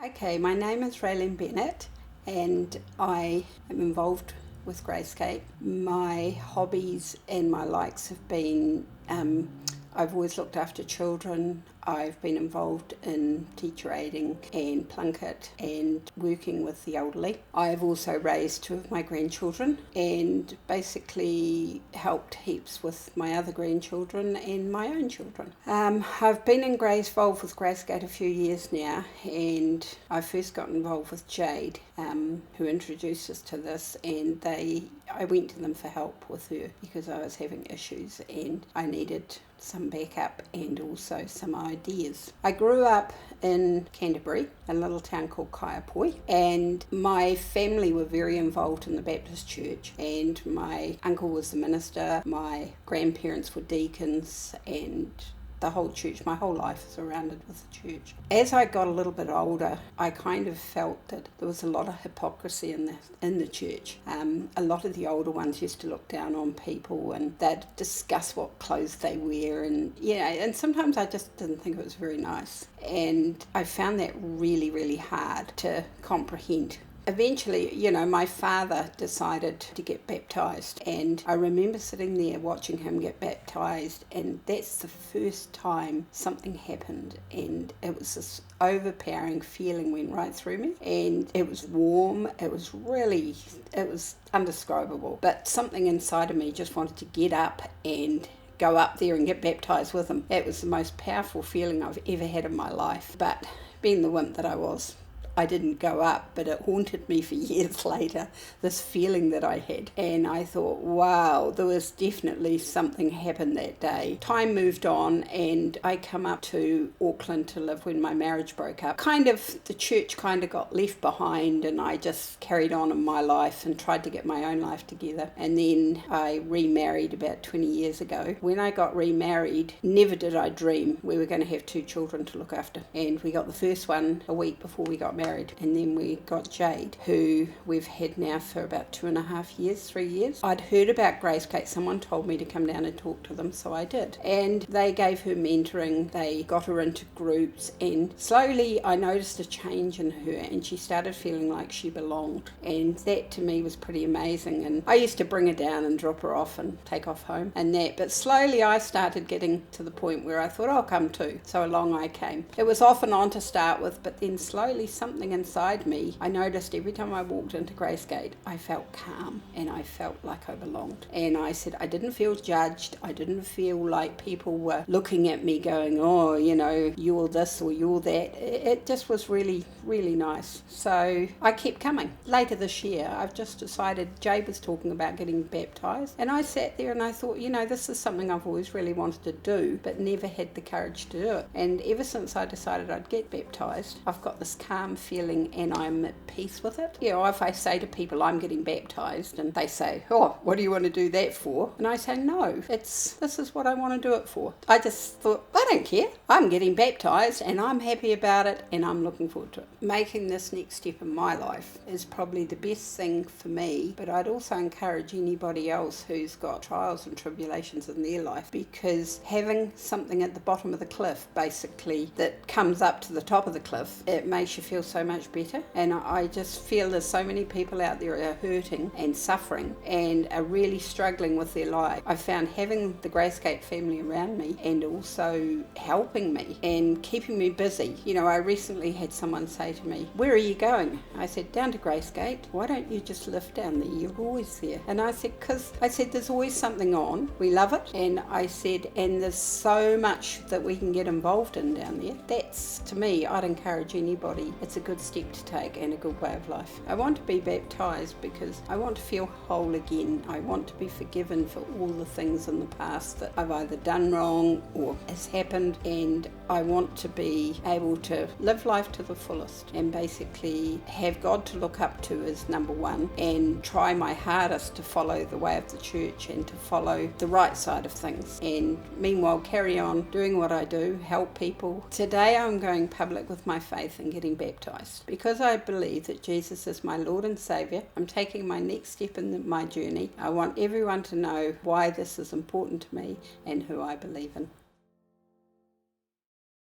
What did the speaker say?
Okay, my name is Raelynn Bennett and I am involved with Grayscape. My hobbies and my likes have been I've always looked after children. I've been involved in teacher aiding and Plunket and working with the elderly. I've also raised two of my grandchildren and basically helped heaps with my other grandchildren and my own children. I've been involved with Grayscape a few years now, and I first got involved with Jade, who introduced us to this, and I went to them for help with her because I was having issues and I needed some backup and also some ideas. I grew up in Canterbury, a little town called Kaiapoi, and my family were very involved in the Baptist church, and my uncle was the minister, my grandparents were deacons, and the whole church, my whole life is surrounded with the church. As I got a little bit older, I kind of felt that there was a lot of hypocrisy in the church. A lot of the older ones used to look down on people and they'd discuss what clothes they wear, and sometimes I just didn't think it was very nice. And I found that really, really hard to comprehend. Eventually, my father decided to get baptised, and I remember sitting there watching him get baptised, and that's the first time something happened, and it was this overpowering feeling went right through me, and it was warm, it was undescribable, but something inside of me just wanted to get up and go up there and get baptised with him. It was the most powerful feeling I've ever had in my life, but being the wimp that I was, I didn't go up, but it haunted me for years later, this feeling that I had. And I thought, wow, there was definitely something happened that day. Time moved on and I come up to Auckland to live when my marriage broke up. The church got left behind, and I just carried on in my life and tried to get my own life together. And then I remarried about 20 years ago. When I got remarried, never did I dream we were going to have two children to look after. And we got the first one a week before we got married. And then we got Jade, who we've had now for about 2.5 years, 3 years. I'd heard about Grayscape. Someone told me to come down and talk to them, so I did. And they gave her mentoring. They got her into groups, and slowly I noticed a change in her, and she started feeling like she belonged. And that to me was pretty amazing. And I used to bring her down and drop her off and take off home and that. But slowly I started getting to the point where I thought, I'll come too. So along I came. It was off and on to start with, but then slowly something inside me, I noticed every time I walked into Grayscape, I felt calm and I felt like I belonged. And I said I didn't feel judged. I didn't feel like people were looking at me going, oh, you're this or you're that. It just was really, really nice. So I kept coming. Later this year, I've just decided, Jade was talking about getting baptised, and I sat there and I thought, this is something I've always really wanted to do, but never had the courage to do it. And ever since I decided I'd get baptised, I've got this calm feeling and I'm at peace with it. If I say to people I'm getting baptised and they say, oh, what do you want to do that for? And I say, no, this is what I want to do it for. I just thought, I don't care. I'm getting baptised and I'm happy about it and I'm looking forward to it. Making this next step in my life is probably the best thing for me, but I'd also encourage anybody else who's got trials and tribulations in their life, because having something at the bottom of the cliff, basically, that comes up to the top of the cliff, it makes you feel so much better. And I just feel there's so many people out there are hurting and suffering and are really struggling with their life. I found having the Grayscape family around me and also helping me and keeping me busy. I recently had someone say to me, where are you going? I said, down to Grayscape. Why don't you just live down there? You're always there. And I said, there's always something on. We love it. And I said, and there's so much that we can get involved in down there. That's, to me, I'd encourage anybody. It's a good step to take and a good way of life. I want to be baptised because I want to feel whole again. I want to be forgiven for all the things in the past that I've either done wrong or has happened, and I want to be able to live life to the fullest and basically have God to look up to as number one, and try my hardest to follow the way of the church and to follow the right side of things, and meanwhile carry on doing what I do, help people. Today I'm going public with my faith and getting baptised because I believe that Jesus is my Lord and Saviour. I'm taking my next step in my journey. I want everyone to know why this is important to me and who I believe in.